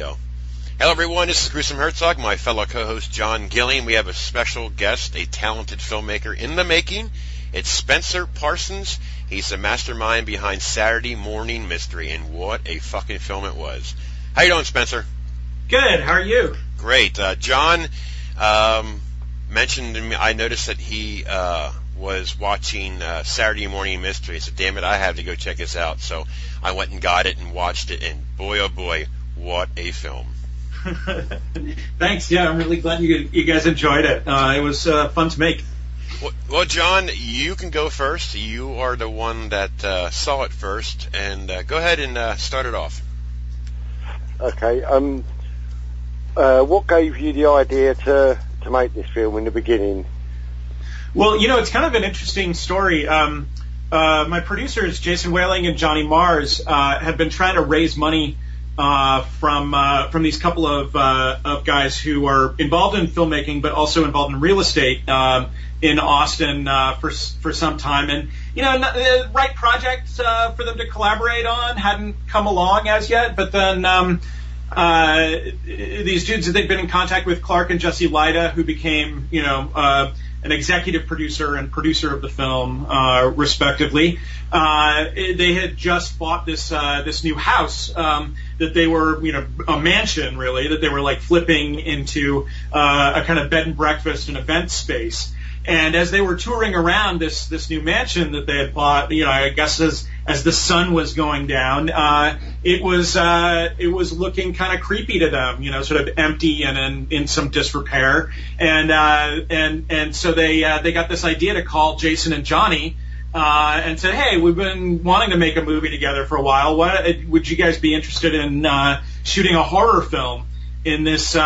Go. Hello, everyone. This is Gruesome Herzog, my fellow co-host John Gilliam. We have a special guest, a talented filmmaker in the making. It's Spencer Parsons. He's the mastermind behind Saturday Morning Mystery, and what a fucking film it was. How you doing, Spencer? Good. How are you? Great. John mentioned to me, I noticed that he was watching Saturday Morning Mystery. I said, damn it, I have to go check this out. So I went and got it and watched it, and boy, oh boy, what a film. Thanks. Yeah, I'm really glad you guys enjoyed it. It was fun to make. Well, John, you can go first. You are the one that saw it first, and go ahead and start it off. Okay. What gave you the idea to make this film in the beginning? Well, it's kind of an interesting story. My producers, Jason Whaling and Johnny Mars, have been trying to raise money from these couple of guys who are involved in filmmaking, but also involved in real estate in Austin for some time. And the right project for them to collaborate on hadn't come along as yet. But then these dudes that they've been in contact with, Clark and Jesse Lyda, who became an executive producer and producer of the film, respectively. They had just bought this new house that they were, a mansion really, that they were like flipping into a kind of bed and breakfast and event space. And as they were touring around this new mansion that they had bought, I guess as the sun was going down, it was looking kind of creepy to them, sort of empty and in some disrepair. And so they got this idea to call Jason and Johnny and said, hey, we've been wanting to make a movie together for a while. Would you guys be interested in shooting a horror film in this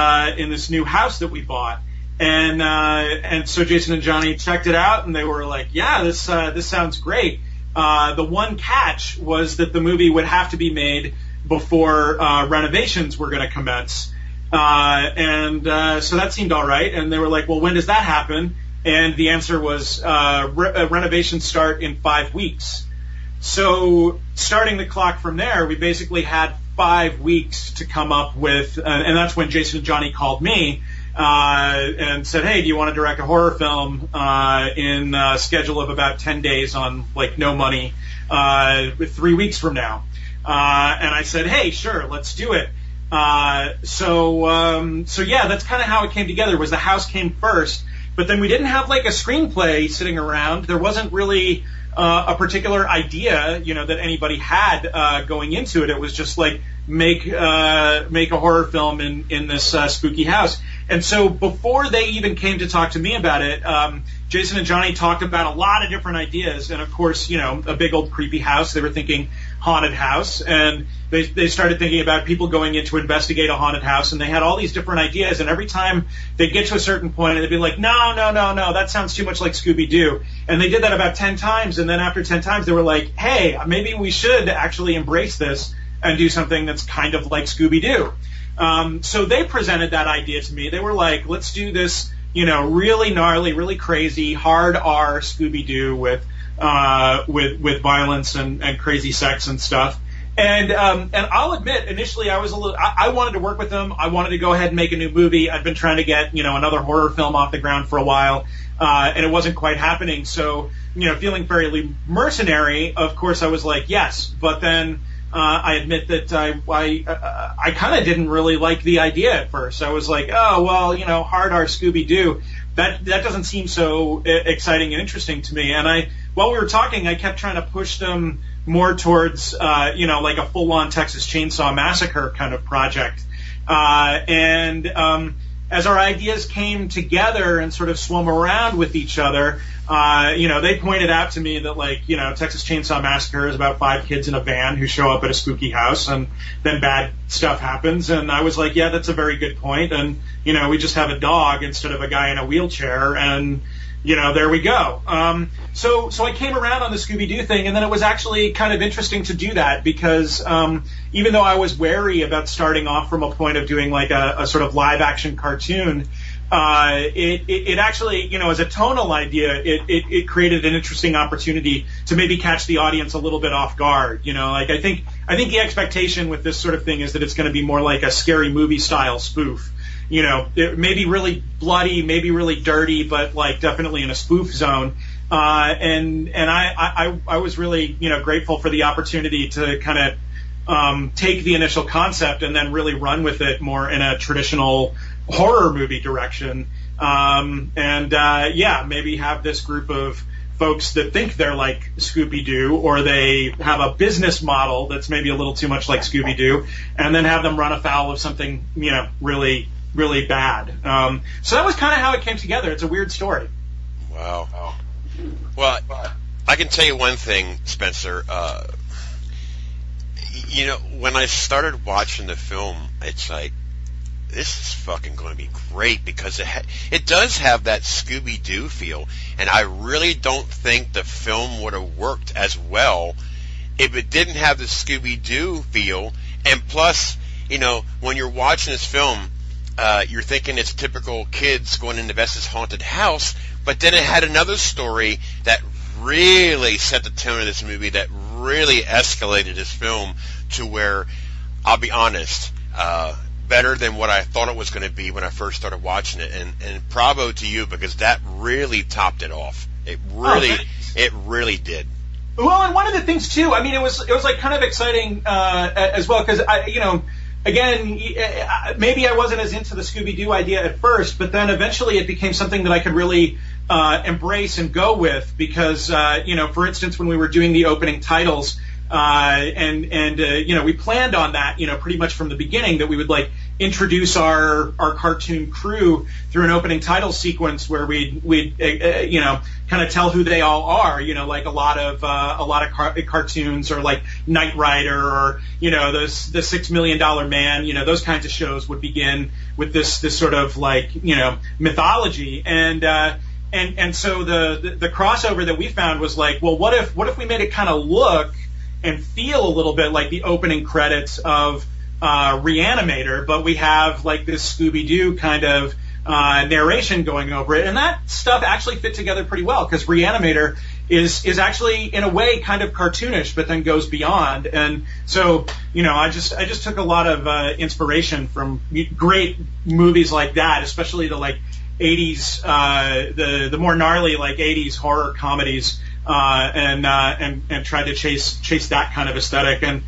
new house that we bought? And so Jason and Johnny checked it out, and they were like, yeah, this sounds great. The one catch was that the movie would have to be made before renovations were going to commence. So that seemed all right. And they were like, well, when does that happen? And the answer was renovations start in 5 weeks. So starting the clock from there, we basically had 5 weeks to come up with, and that's when Jason and Johnny called me and said, hey, do you want to direct a horror film in a schedule of about 10 days on no money with 3 weeks from now? And I said, hey, sure, let's do it. So yeah, that's kind of how it came together. Was the house came first, but then we didn't have a screenplay sitting around. There wasn't really a particular idea, that anybody had going into it. It was just make a horror film in this spooky house. And so before they even came to talk to me about it, Jason and Johnny talked about a lot of different ideas. And of course, a big old creepy house. They were thinking haunted house. And they started thinking about people going in to investigate a haunted house. And they had all these different ideas. And every time they'd get to a certain point, they'd be like, no, that sounds too much like Scooby-Doo. And they did that about 10 times. And then after 10 times, they were like, hey, maybe we should actually embrace this and do something that's kind of like Scooby-Doo. So they presented that idea to me. They were like, let's do this, really gnarly, really crazy, hard R Scooby-Doo with violence and crazy sex and stuff. And I'll admit, initially I wanted to work with them. I wanted to go ahead and make a new movie. I'd been trying to get, another horror film off the ground for a while, and it wasn't quite happening. So, feeling fairly mercenary, of course I was like, yes, but then I admit that I kind of didn't really like the idea at first. I was like, oh, well, hard R Scooby-Doo, that doesn't seem so exciting and interesting to me. And while we were talking, I kept trying to push them more towards, like a full-on Texas Chainsaw Massacre kind of project. As our ideas came together and sort of swum around with each other, they pointed out to me that Texas Chainsaw Massacre is about 5 kids in a van who show up at a spooky house and then bad stuff happens. And I was like, yeah, that's a very good point. And, we just have a dog instead of a guy in a wheelchair, and, there we go. So I came around on the Scooby-Doo thing, and then it was actually kind of interesting to do that because even though I was wary about starting off from a point of doing a sort of live action cartoon, it actually, as a tonal idea, it created an interesting opportunity to maybe catch the audience a little bit off guard. Like I think the expectation with this sort of thing is that it's going to be more like a Scary Movie style spoof. It may be really bloody, maybe really dirty, but like definitely in a spoof zone. And I was really, grateful for the opportunity to kind of take the initial concept and then really run with it more in a traditional horror movie direction. Maybe have this group of folks that think they're like Scooby-Doo, or they have a business model that's maybe a little too much like Scooby-Doo, and then have them run afoul of something, really, really bad. So that was kind of how it came together. It's a weird story. Wow. Well, I can tell you one thing, Spencer. When I started watching the film, it's like, this is fucking going to be great, because it does have that Scooby-Doo feel, and I really don't think the film would have worked as well if it didn't have the Scooby-Doo feel. And plus, when you're watching this film, you're thinking it's typical kids going into Vesta's haunted house, but then it had another story that really set the tone of this movie, that really escalated this film to where, I'll be honest, better than what I thought it was going to be when I first started watching it, and bravo to you, because that really topped it off. It really did. Well, and one of the things too, I mean, it was like kind of exciting as well, because again, maybe I wasn't as into the Scooby-Doo idea at first, but then eventually it became something that I could really embrace and go with, because for instance, when we were doing the opening titles. We planned on that, pretty much from the beginning, that we would like introduce our cartoon crew through an opening title sequence where we'd kind of tell who they all are, like a lot of cartoons, or like Knight Rider, or the $6 Million Man, those kinds of shows would begin with this sort of like mythology, and so the crossover that we found was like, well, what if we made it kind of look and feel a little bit like the opening credits of Reanimator, but we have like this Scooby-Doo kind of narration going over it, and that stuff actually fit together pretty well, because Reanimator is actually in a way kind of cartoonish, but then goes beyond. And so I just took a lot of inspiration from great movies like that, especially the like 80s, the more gnarly like 80s horror comedies. And tried to chase that kind of aesthetic, and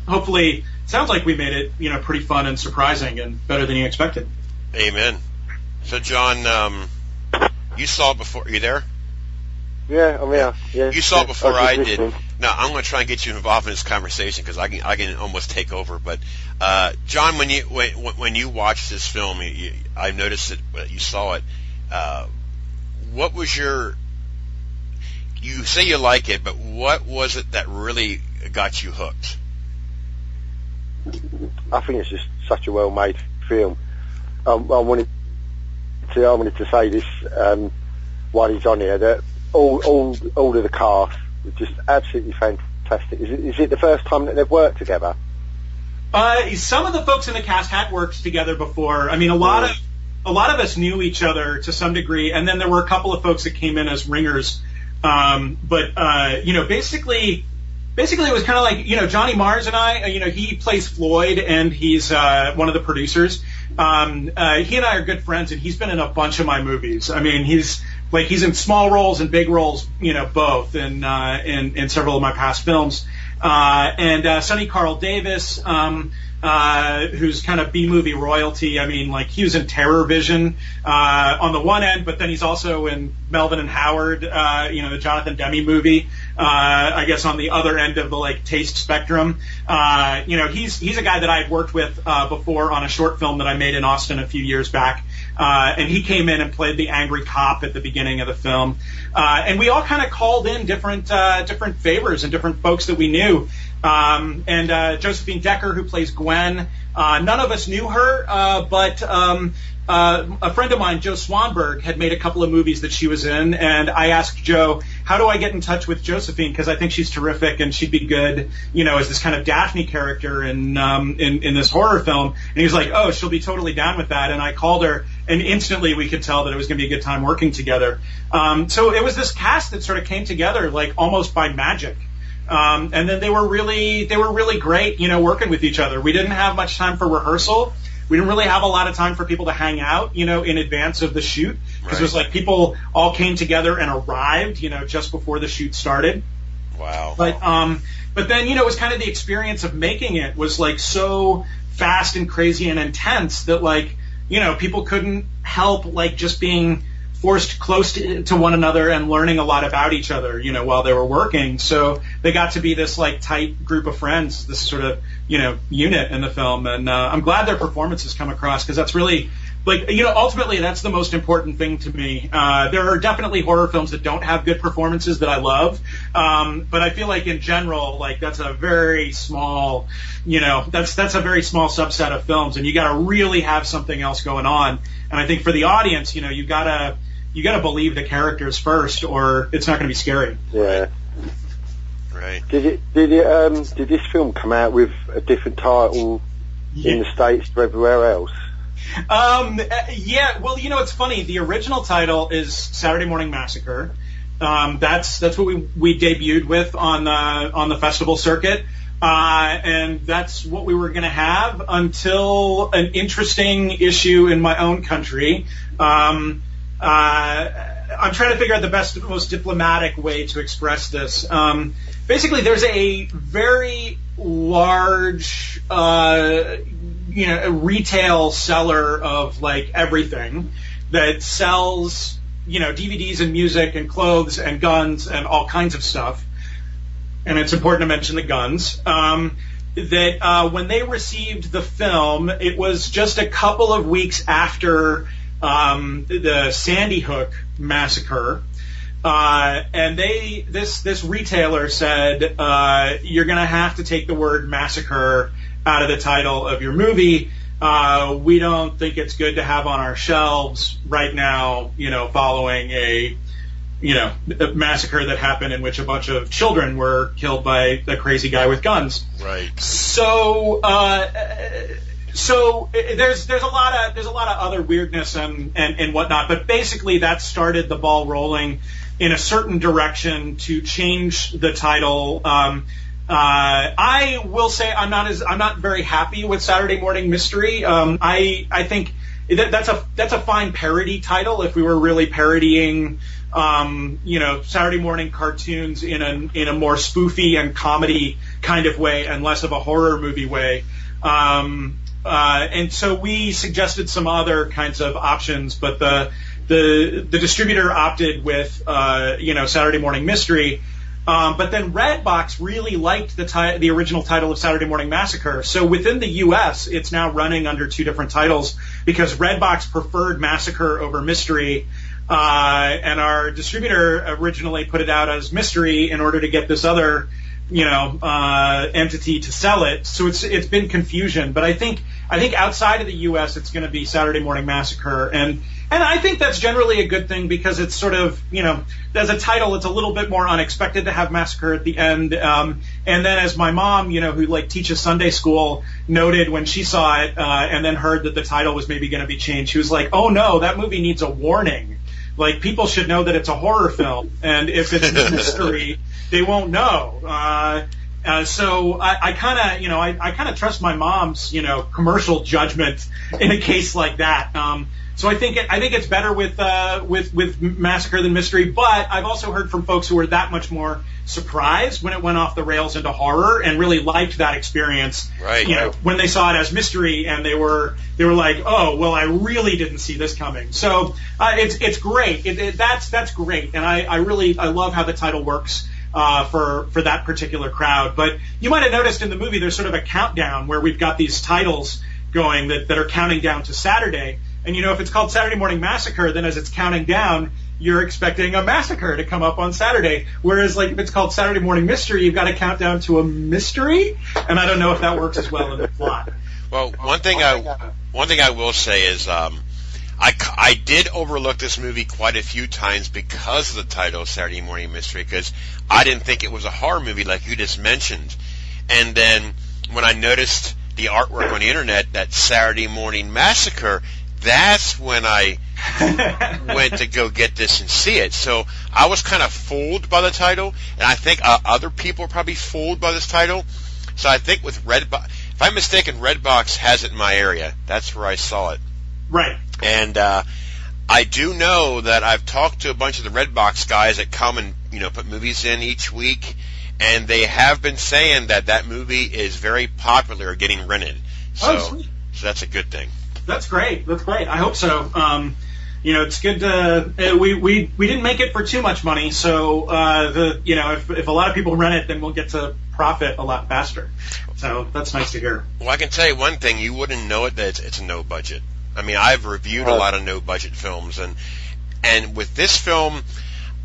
hopefully, sounds like we made it pretty fun and surprising and better than you expected. Amen. So, John, you saw it before. Are you there? Yeah, I'm here. Yeah. You saw it before I did. Now I'm going to try and get you involved in this conversation, because I can almost take over. But John, when you watched this film, I noticed that you saw it. What was your? You say you like it, but what was it that really got you hooked? I think it's just such a well-made film. I wanted to say this while he's on here, that all of the cast were just absolutely fantastic. Is it the first time that they've worked together? Some of the folks in the cast had worked together before. I mean, a lot of us knew each other to some degree, and then there were a couple of folks that came in as ringers. Basically it was kind of like, Johnny Mars and I, he plays Floyd, and he's one of the producers. He and I are good friends, and he's been in a bunch of my movies. I mean, he's in small roles and big roles, both, in several of my past films. And Sonny Carl Davis, who's kind of B-movie royalty. I mean, like, he was in Terror Vision on the one end, but then he's also in Melvin and Howard, the Jonathan Demme movie, I guess on the other end of the, like, taste spectrum. He's a guy that I had worked with before on a short film that I made in Austin a few years back. And he came in and played the angry cop at the beginning of the film. And we all kind of called in different favors and different folks that we knew. And Josephine Decker, who plays Gwen, none of us knew her, but a friend of mine, Joe Swanberg, had made a couple of movies that she was in, and I asked Joe, how do I get in touch with Josephine, because I think she's terrific and she'd be good, as this kind of Daphne character in this horror film. And he was like, oh, she'll be totally down with that. And I called her and instantly we could tell that it was going to be a good time working together. So it was this cast that sort of came together like almost by magic. And then they were really great, working with each other. We didn't have much time for rehearsal. We didn't really have a lot of time for people to hang out, in advance of the shoot, because it was like people all came together and arrived, just before the shoot started. Wow. But then, it was kind of the experience of making it was like so fast and crazy and intense that like, people couldn't help like just being forced close to one another and learning a lot about each other, while they were working. So they got to be this like tight group of friends, this sort of, unit in the film. And I'm glad their performances come across, because that's really like, ultimately that's the most important thing to me. There are definitely horror films that don't have good performances that I love. But I feel like in general, like that's a very small, that's a very small subset of films, and you got to really have something else going on. And I think for the audience, you got to believe the characters first, or it's not going to be scary. Yeah. Right. Did this film come out with a different title in the States to everywhere else? Yeah. Well, it's funny. The original title is Saturday Morning Massacre. That's what we debuted with on the festival circuit. And that's what we were going to have until an interesting issue in my own country. I'm trying to figure out the best, most diplomatic way to express this. Basically, there's a very large, retail seller of like everything that sells, DVDs and music and clothes and guns and all kinds of stuff. And it's important to mention the guns. That when they received the film, it was just a couple of weeks after the Sandy Hook massacre, and this retailer said, you're going to have to take the word massacre out of the title of your movie. We don't think it's good to have on our shelves right now, following a massacre that happened in which a bunch of children were killed by a crazy guy with guns. Right. So there's a lot of other weirdness and whatnot, but basically that started the ball rolling in a certain direction to change the title. I will say I'm not very happy with Saturday Morning Mystery. I think that's a fine parody title if we were really parodying Saturday morning cartoons in a more spoofy and comedy kind of way and less of a horror movie way. And so we suggested some other kinds of options, but the distributor opted with Saturday Morning Mystery. But then Redbox really liked the original title of Saturday Morning Massacre. So within the U.S., it's now running under two different titles because Redbox preferred Massacre over Mystery. And our distributor originally put it out as Mystery in order to get this other, entity to sell it. So it's been confusion. But I think outside of the U.S., it's going to be Saturday Morning Massacre. And I think that's generally a good thing because it's sort of, as a title, it's a little bit more unexpected to have Massacre at the end. And then as my mom, who like teaches Sunday school, noted when she saw it and then heard that the title was maybe going to be changed, she was like, oh no, that movie needs a warning. Like, people should know that it's a horror film, and if it's a mystery, they won't know. So I kind of trust my mom's, commercial judgment in a case like that. So I think it's better with Massacre than Mystery, but I've also heard from folks who were that much more surprised when it went off the rails into horror and really liked that experience. Right. When they saw it as mystery and they were like, oh, well, I really didn't see this coming. So it's great. That's great, and I love how the title works for that particular crowd. But you might have noticed in the movie there's sort of a countdown where we've got these titles going that are counting down to Saturday. And if it's called Saturday Morning Massacre, then as it's counting down, you're expecting a massacre to come up on Saturday. Whereas, like, if it's called Saturday Morning Mystery, you've got to count down to a mystery. And I don't know if that works as well in the plot. Well, one thing I will say is I did overlook this movie quite a few times because of the title Saturday Morning Mystery, because I didn't think it was a horror movie like you just mentioned. And then when I noticed the artwork on the internet that Saturday Morning Massacre, that's when I went to go get this and see it. So I was kind of fooled by the title, and I think other people are probably fooled by this title. So I think with Redbox, if I'm mistaken, Redbox has it in my area. That's where I saw it. Right. And I do know that I've talked to a bunch of the Redbox guys that come and put movies in each week, and they have been saying that movie is very popular, getting rented. So, sweet. So that's a good thing. That's great. That's great. I hope so. It's good to we didn't make it for too much money, so if a lot of people rent it, then we'll get to profit a lot faster. So that's nice to hear. Well, I can tell you one thing: you wouldn't know it that it's a no budget. I mean, I've reviewed a lot of no budget films, and with this film,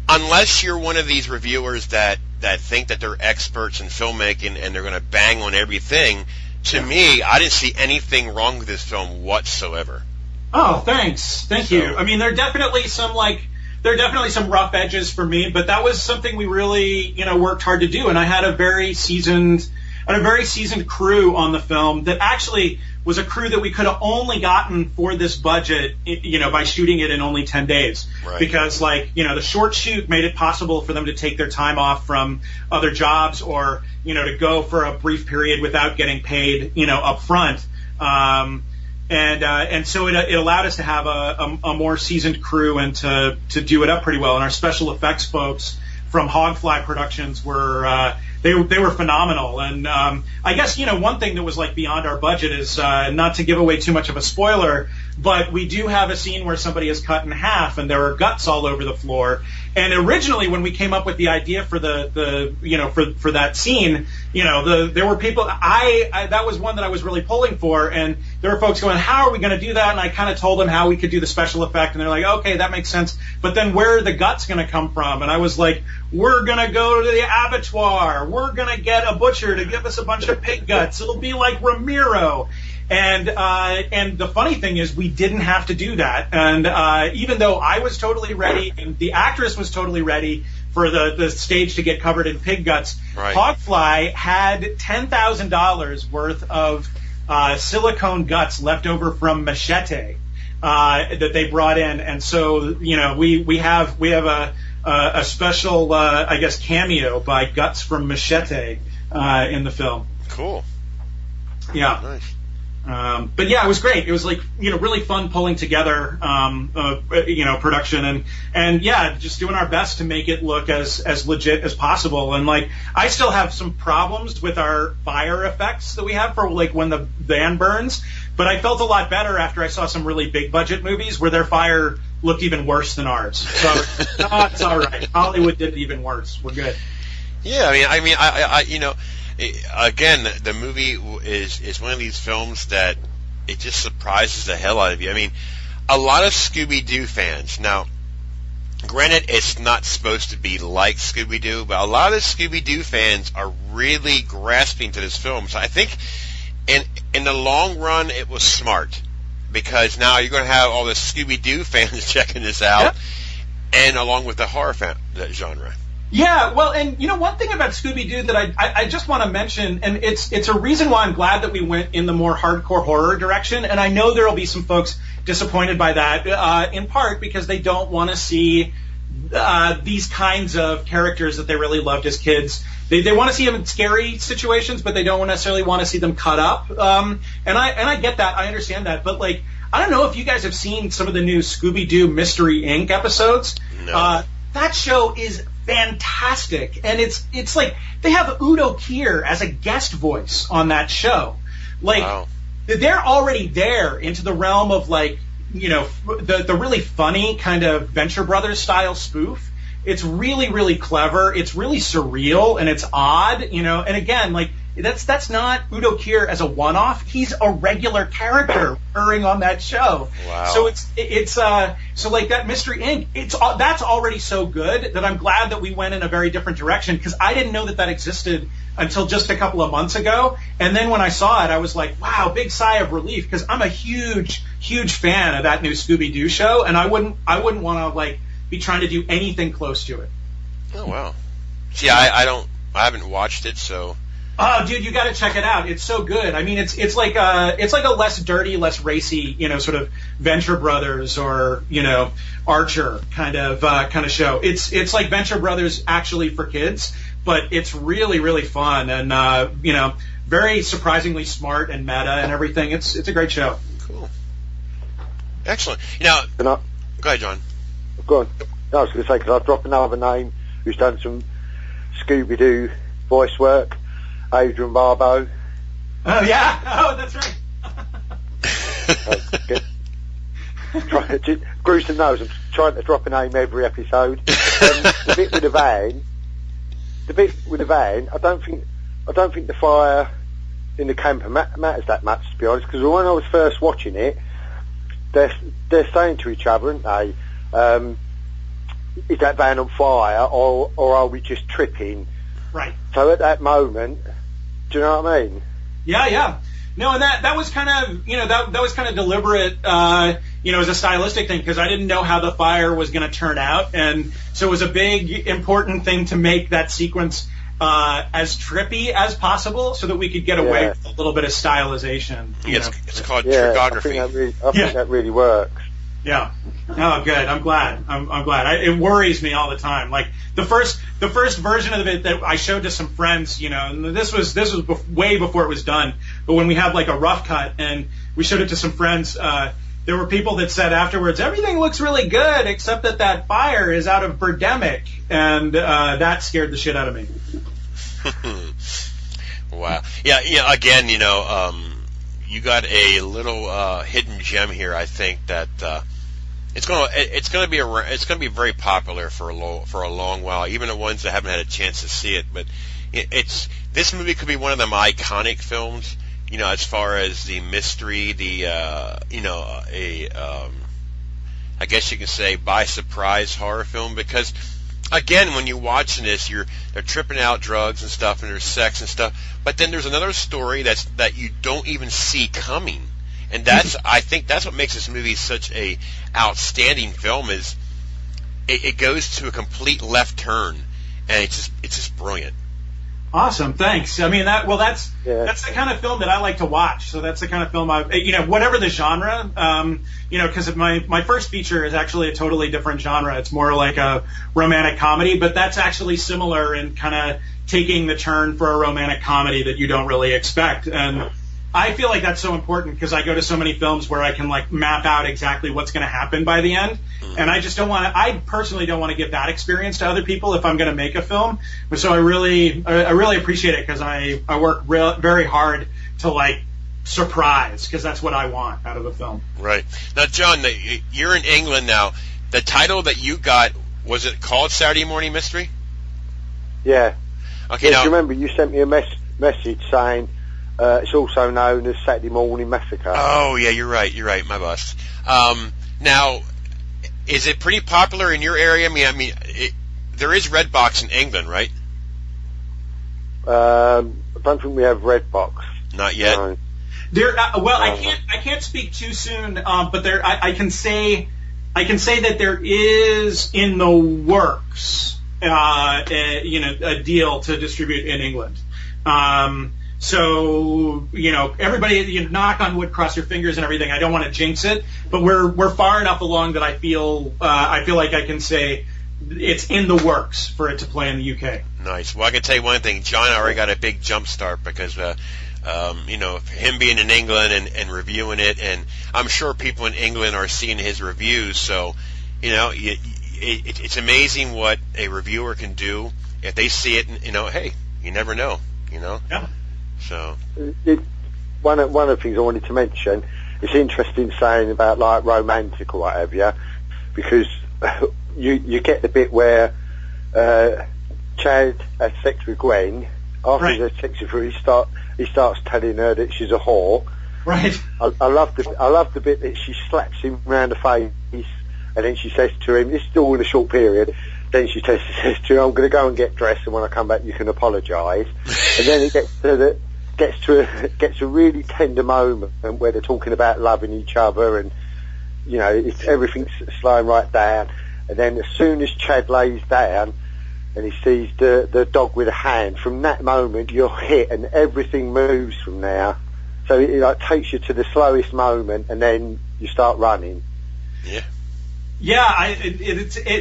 unless you're one of these reviewers that think that they're experts in filmmaking and they're going to bang on everything, to me, I didn't see anything wrong with this film whatsoever. Oh, thanks. Thank you. I mean, there are definitely some rough edges for me, but that was something we really, worked hard to do. And I had a very seasoned crew on the film that actually was a crew that we could have only gotten for this budget, by shooting it in only 10 days. Right. Because, the short shoot made it possible for them to take their time off from other jobs or, to go for a brief period without getting paid, up front. And so it allowed us to have a more seasoned crew and to do it up pretty well. And our special effects folks from Hogfly Productions were they were phenomenal. And I guess one thing that was beyond our budget is not to give away too much of a spoiler, but we do have a scene where somebody is cut in half and there are guts all over the floor. And originally, when we came up with the idea for for that scene, there were people. That was one that I was really pulling for, and there were folks going, "How are we going to do that?" And I kind of told them how we could do the special effect, and they're like, "Okay, that makes sense." But then, where are the guts going to come from? And I was like, "We're going to go to the abattoir. We're going to get a butcher to give us a bunch of pig guts. It'll be like Ramiro." And the funny thing is, we didn't have to do that. And even though I was totally ready, and the actress was totally ready for the stage to get covered in pig guts, right. Hogfly had $10,000 worth of silicone guts left over from Machete that they brought in. And so, we have a special, cameo by Guts from Machete in the film. Cool. Yeah. Nice. But yeah, it was great. It was really fun pulling together, production and yeah, just doing our best to make it look as legit as possible. And I still have some problems with our fire effects that we have for when the van burns, but I felt a lot better after I saw some really big budget movies where their fire looked even worse than ours. So it's all right. Hollywood did it even worse. We're good. Yeah, I again, the movie is one of these films that it just surprises the hell out of you. I mean, a lot of Scooby-Doo fans. Now, granted, it's not supposed to be like Scooby-Doo, but a lot of Scooby-Doo fans are really grasping to this film. So I think in the long run, it was smart because now you're going to have all the Scooby-Doo fans checking this out, yep. And along with the horror genre. Yeah, well, and one thing about Scooby-Doo that I just want to mention, and it's a reason why I'm glad that we went in the more hardcore horror direction, and I know there will be some folks disappointed by that, in part because they don't want to see these kinds of characters that they really loved as kids. They want to see them in scary situations, but they don't necessarily want to see them cut up. And I get that, I understand that, but I don't know if you guys have seen some of the new Scooby-Doo Mystery Inc. episodes. No. That show is fantastic, and it's they have Udo Kier as a guest voice on that show. Wow. They're already there into the realm of the really funny kind of Venture Brothers style spoof. It's really, really clever. It's really surreal and it's odd, and again, that's not Udo Kier as a one-off. He's a regular character appearing on that show. Wow. So it's that Mystery Inc. That's already so good that I'm glad that we went in a very different direction because I didn't know that existed until just a couple of months ago. And then when I saw it, I was like, wow, big sigh of relief because I'm a huge, huge fan of that new Scooby-Doo show, and I wouldn't want to be trying to do anything close to it. Oh wow. See, I haven't watched it, so. Oh, dude, you got to check it out. It's so good. I mean, it's like a less dirty, less racy, sort of Venture Brothers or Archer kind of show. It's like Venture Brothers actually for kids, but it's really really fun and very surprisingly smart and meta and everything. It's a great show. Cool. Excellent. Go ahead, John. Go on. No, I was going to say, because I've dropped another name who's done some Scooby-Doo voice work, Adrian Barbeau. Oh, yeah. Oh, that's right. Gruesome knows I'm trying to drop a name every episode. The bit with the van, I don't think the fire in the camper matters that much, to be honest, because when I was first watching it, they're saying to each other, aren't they, is that van on fire or are we just tripping? Right. So at that moment, do you know what I mean? Yeah. No, and that was kind of, that was kind of deliberate, as a stylistic thing, because I didn't know how the fire was going to turn out. And so it was a big, important thing to make that sequence as trippy as possible so that we could get away with a little bit of stylization. It's called tricography. I think that really works. Yeah. Oh, good. I'm glad. I'm glad. It worries me all the time. Like the first version of it that I showed to some friends, and this was way before it was done. But when we had like a rough cut and we showed it to some friends, there were people that said afterwards, everything looks really good except that fire is out of Birdemic, and that scared the shit out of me. Wow. Yeah. Again, you got a little hidden gem here. I think that it's gonna be very popular for a long while. Even the ones that haven't had a chance to see it, but this movie could be one of them iconic films. As far as the mystery, I guess you can say by surprise horror film, because again, when you're watching this, they're tripping out drugs and stuff, and there's sex and stuff. But then there's another story that you don't even see coming, and I think that's what makes this movie such a outstanding film. Is it goes to a complete left turn, and it's just brilliant. Awesome, thanks. I mean that's the kind of film that I like to watch. So that's the kind of film whatever the genre, because my first feature is actually a totally different genre. It's more like a romantic comedy, but that's actually similar in kind of taking the turn for a romantic comedy that you don't really expect. And I feel like that's so important because I go to so many films where I can like map out exactly what's going to happen by the end. And I personally don't want to give that experience to other people if I'm going to make a film. So I really appreciate it because I work very hard to like surprise, because that's what I want out of a film. Right. Now, John, you're in England now. The title that you got, was it called Saturday Morning Mystery? Yeah. Okay. Now, do you remember you sent me a message saying it's also known as Saturday Morning Massacre? Oh, yeah, you're right, my bust. Now, is it pretty popular in your area? I mean, there is Redbox in England, right? I don't think we have Redbox. Not yet. No. I can't speak too soon, but I can say that there is in the works, a deal to distribute in England. So, everybody, knock on wood, cross your fingers and everything. I don't want to jinx it, but we're far enough along that I feel like I can say it's in the works for it to play in the UK. Nice. Well, I can tell you one thing. John already got a big jump start because, him being in England and reviewing it, and I'm sure people in England are seeing his reviews. So, it's amazing what a reviewer can do if they see it. And, hey, you never know. Yeah. So one of the things I wanted to mention, it's interesting saying about like romantic or whatever, yeah, because you get the bit where Chad has sex with Gwen. After he has sex with her, he starts telling her that she's a whore. Right. I love the bit that she slaps him round the face, and then she says to him, "This is all in a short period." Then she says to him, "I'm going to go and get dressed, and when I come back, you can apologise." And then it gets to a really tender moment where they're talking about loving each other, and everything's slowing right down. And then as soon as Chad lays down, and he sees the dog with a hand. From that moment, you're hit, and everything moves from there. So it like takes you to the slowest moment, and then you start running. Yeah. Yeah,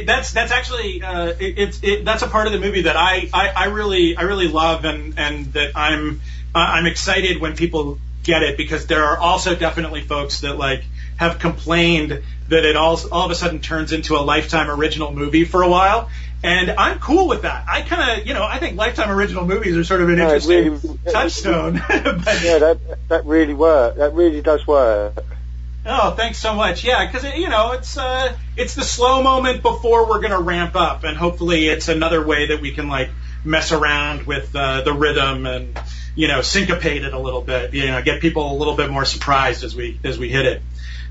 that's actually that's a part of the movie that I really love, and that I'm excited when people get it, because there are also definitely folks that like have complained that it all of a sudden turns into a Lifetime original movie for a while, and I'm cool with that. I kind of I think Lifetime original movies are sort of an interesting touchstone. But, yeah, that really works. That really does work. Oh, thanks so much. Yeah, because it's the slow moment before we're going to ramp up, and hopefully it's another way that we can like mess around with the rhythm and syncopate it a little bit. Get people a little bit more surprised as we hit it.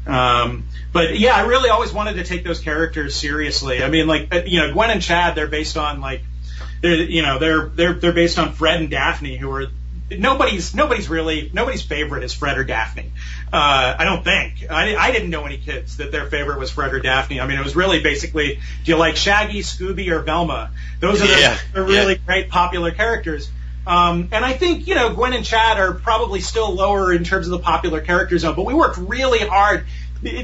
But yeah, I really always wanted to take those characters seriously. I mean, like Gwen and Chad, they're based on like they're based on Fred and Daphne, who are. Nobody's favorite is Fred or Daphne. I don't think. I didn't know any kids that their favorite was Fred or Daphne. I mean, it was really basically, do you like Shaggy, Scooby, or Velma? Those are the really great popular characters. And I think, Gwen and Chad are probably still lower in terms of the popular character zone, but we worked really hard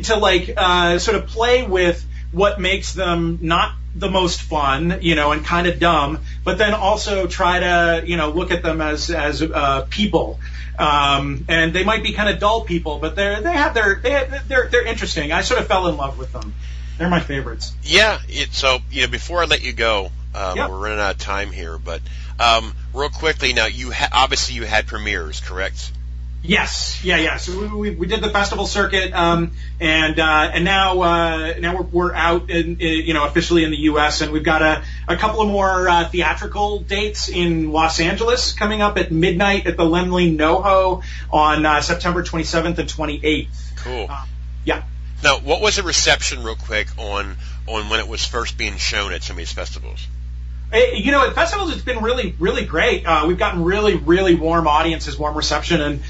to like sort of play with what makes them not the most fun, and kind of dumb, but then also try to, look at them as people. And they might be kind of dull people, but they're interesting. I sort of fell in love with them. They're my favorites. Yeah. So, before I let you go, we're running out of time here, but real quickly now, obviously you had premieres, correct? Yes, yeah. So we did the festival circuit, and now we're out officially in the U.S. and we've got a couple of more theatrical dates in Los Angeles coming up at midnight at the Laemmle NoHo on September 27th and 28th. Cool. Yeah. Now, what was the reception, real quick, on when it was first being shown at some of these festivals? At festivals, it's been really, really great. We've gotten really, really warm audiences, warm reception, and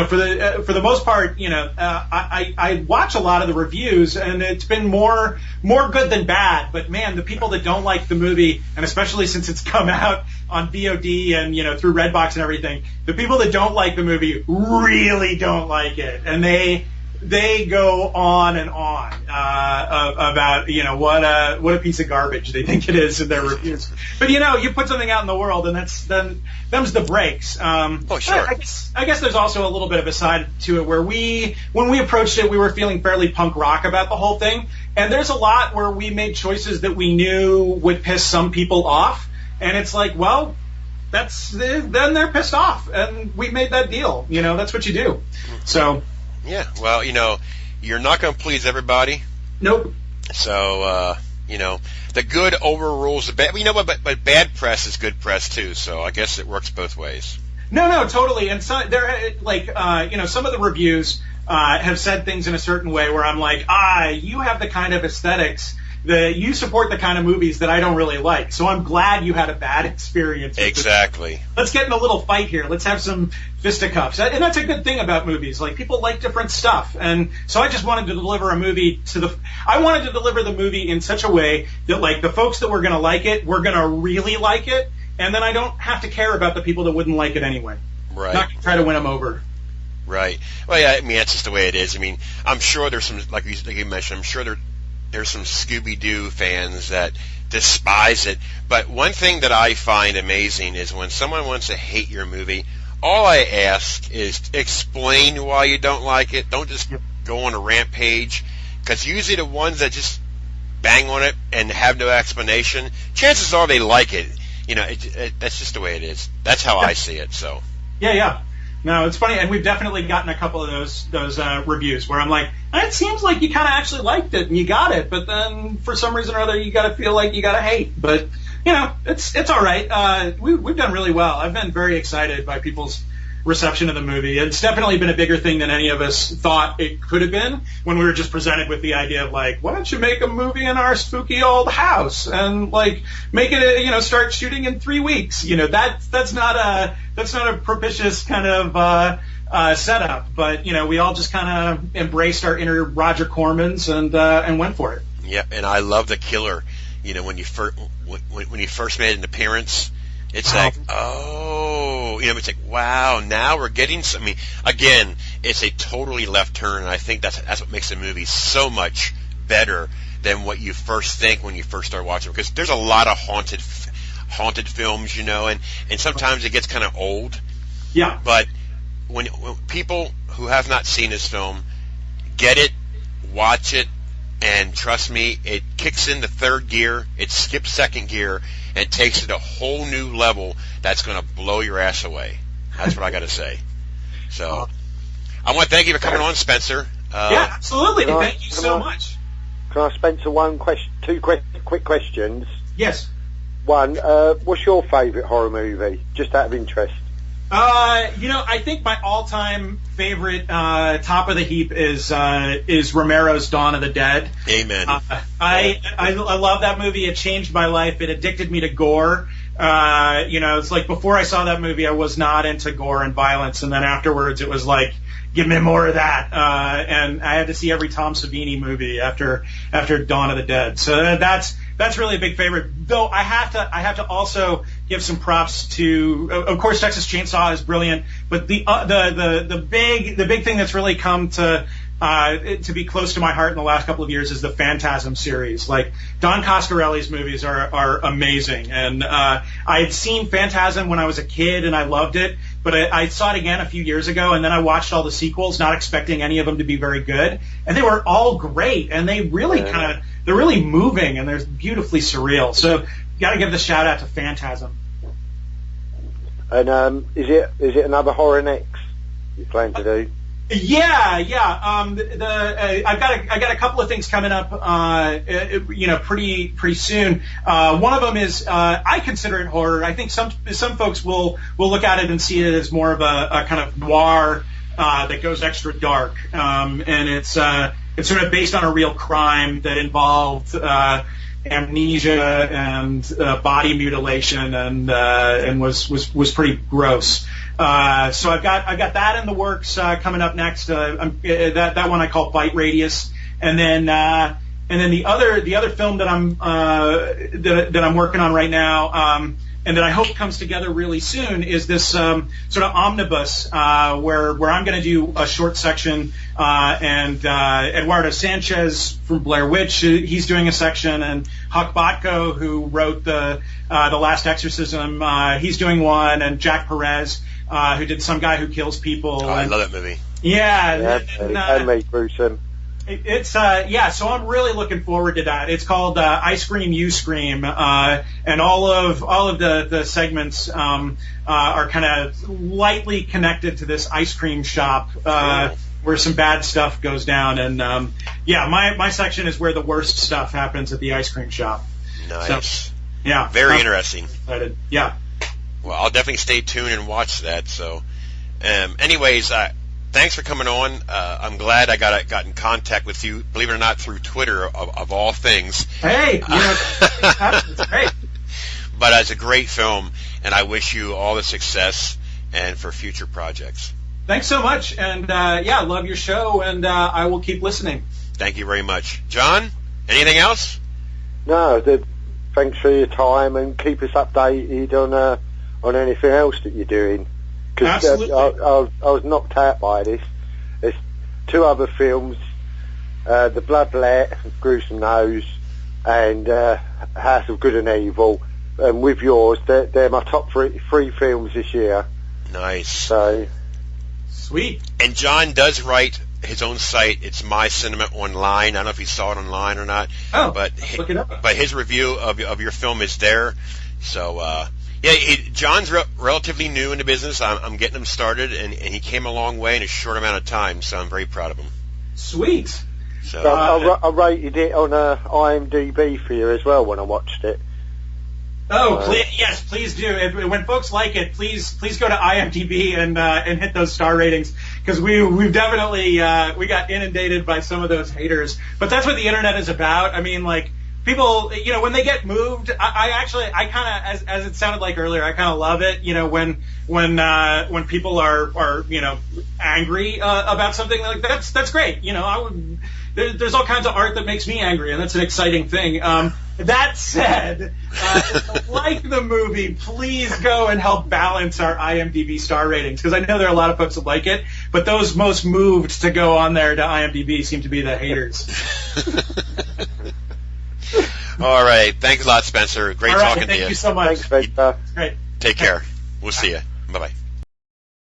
for the most part, I watch a lot of the reviews, and it's been more good than bad. But man, the people that don't like the movie, and especially since it's come out on VOD and through Redbox and everything, the people that don't like the movie really don't like it, and they go on and on about what a piece of garbage they think it is in their reviews. But you put something out in the world, and them's the breaks. Oh, sure. I guess there's also a little bit of a side to it where when we approached it, we were feeling fairly punk rock about the whole thing, and there's a lot where we made choices that we knew would piss some people off, and it's like, well, then they're pissed off, and we made that deal. That's what you do. So. Yeah, well, you're not going to please everybody. Nope. So, the good overrules the bad. But bad press is good press too. So I guess it works both ways. No, totally. And so there, some of the reviews have said things in a certain way where I'm like, you have the kind of aesthetics that you support the kind of movies that I don't really like. So I'm glad you had a bad experience. Exactly. Let's get in a little fight here. Let's have some fisticuffs. And that's a good thing about movies. Like, people like different stuff. And so I just wanted to deliver a movie I wanted to deliver the movie in such a way that, like, the folks that were going to like it were going to really like it. And then I don't have to care about the people that wouldn't like it anyway. Right. Not try to win them over. Right. Well, yeah, that's just the way it is. I'm sure there's some, like you mentioned, I'm sure there's some Scooby-Doo fans that despise it. But one thing that I find amazing is when someone wants to hate your movie, all I ask is explain why you don't like it. Don't just go on a rampage, because usually the ones that just bang on it and have no explanation, chances are they like it. That's just the way it is. That's how I see it. So. Yeah. No, it's funny, and we've definitely gotten a couple of those reviews where I'm like, it seems like you kind of actually liked it and you got it, but then for some reason or other you got to feel like you got to hate. But it's all right. We've done really well. I've been very excited by people's reception of the movie. It's definitely been a bigger thing than any of us thought it could have been when we were just presented with the idea of, like, why don't you make a movie in our spooky old house and, like, make it start shooting in 3 weeks. That's not a propitious kind of setup, but we all just kind of embraced our inner Roger Cormans and went for it. Yeah, and I love the killer you know, when you first made an appearance, it's like, oh, you know, it's like, wow, now we're getting some. I mean, again, it's a totally left turn, and I think that's what makes the movie so much better than what you first think when you first start watching. Because there's a lot of haunted films, you know, and sometimes it gets kind of old. Yeah. But when people who have not seen this film get it, watch it, and trust me, it kicks into third gear, it skips second gear, and takes it a whole new level that's going to blow your ass away. That's what I got to say. So, I want to thank you for coming on, Spencer. Yeah, absolutely. Thank you so much. Can I, Spencer, two quick questions? Yes. One, what's your favourite horror movie? Just out of interest. You know, I think my all-time favorite, top of the heap is Romero's Dawn of the Dead. Amen. I love that movie. It changed my life. It addicted me to gore. You know, it's like before I saw that movie, I was not into gore and violence, and then afterwards, it was like, give me more of that. And I had to see every Tom Savini movie after Dawn of the Dead. So that's really a big favorite. Though I have to also give some props to, of course, Texas Chainsaw is brilliant, but the big thing that's really come to be close to my heart in the last couple of years is the Phantasm series. Like, Don Coscarelli's movies are amazing, and I had seen Phantasm when I was a kid and I loved it, but I saw it again a few years ago, and then I watched all the sequels, not expecting any of them to be very good, and they were all great, and they really they're really moving, and they're beautifully surreal. So, got to give the shout out to Phantasm. And is it another Horror Next you plan to do? Yeah. I've got a couple of things coming up, you know, pretty soon. One of them is, I consider it horror. I think some folks will look at it and see it as more of a kind of noir, that goes extra dark. And it's sort of based on a real crime that involved, amnesia and body mutilation, and was pretty gross. So I've got that in the works coming up next. That one I call Bite Radius, and then the other film that I'm working on right now, and that I hope comes together really soon, is this sort of omnibus where I'm going to do a short section, and Eduardo Sanchez from Blair Witch, he's doing a section, and Huck Botko, who wrote the Last Exorcism, he's doing one, and Jack Perez, who did Some Guy Who Kills People. Oh, I love that movie. Yeah, and made gruesome. It's so I'm really looking forward to that. It's called I Scream, You Scream, and all of the segments are kind of lightly connected to this ice cream shop where some bad stuff goes down, and my section is where the worst stuff happens at the ice cream shop. Nice. So, yeah. Very interesting. Excited. Yeah. Well, I'll definitely stay tuned and watch that. So, anyways, thanks for coming on. I'm glad I got in contact with you, believe it or not, through Twitter, of all things. Hey, it's great. But it's a great film, and I wish you all the success and for future projects. Thanks so much, and love your show, and I will keep listening. Thank you very much. John, anything else? No, thanks for your time, and keep us updated on anything else that you're doing. Because I was knocked out by this. There's two other films, The Bloodlet, Gruesome Nose, and House of Good and Evil. And with yours, they're my top three films this year. Nice. So sweet. And John does write his own site. It's My Cinema Online. I don't know if you saw it online or not. Oh, but look it up. But his review of your film is there. So John's relatively new in the business. I'm getting him started, and he came a long way in a short amount of time. So I'm very proud of him. Sweet. So I rated it on IMDb for you as well when I watched it. Oh, please do. When folks like it, please go to IMDb and hit those star ratings, because we've definitely we got inundated by some of those haters. But that's what the internet is about. I mean, like, people, you know, when they get moved, I kind of, as it sounded like earlier, I kind of love it, you know, when people are, you know, angry, about something. Like, that's great. You know, there's all kinds of art that makes me angry, and that's an exciting thing. That said, if you like the movie, please go and help balance our IMDb star ratings, because I know there are a lot of folks that like it, but those most moved to go on there to IMDb seem to be the haters. All right. Thanks a lot, Spencer. Great talking to you. Thank you so much. Thanks, Victor. Great. Take care. We'll see you. Bye-bye.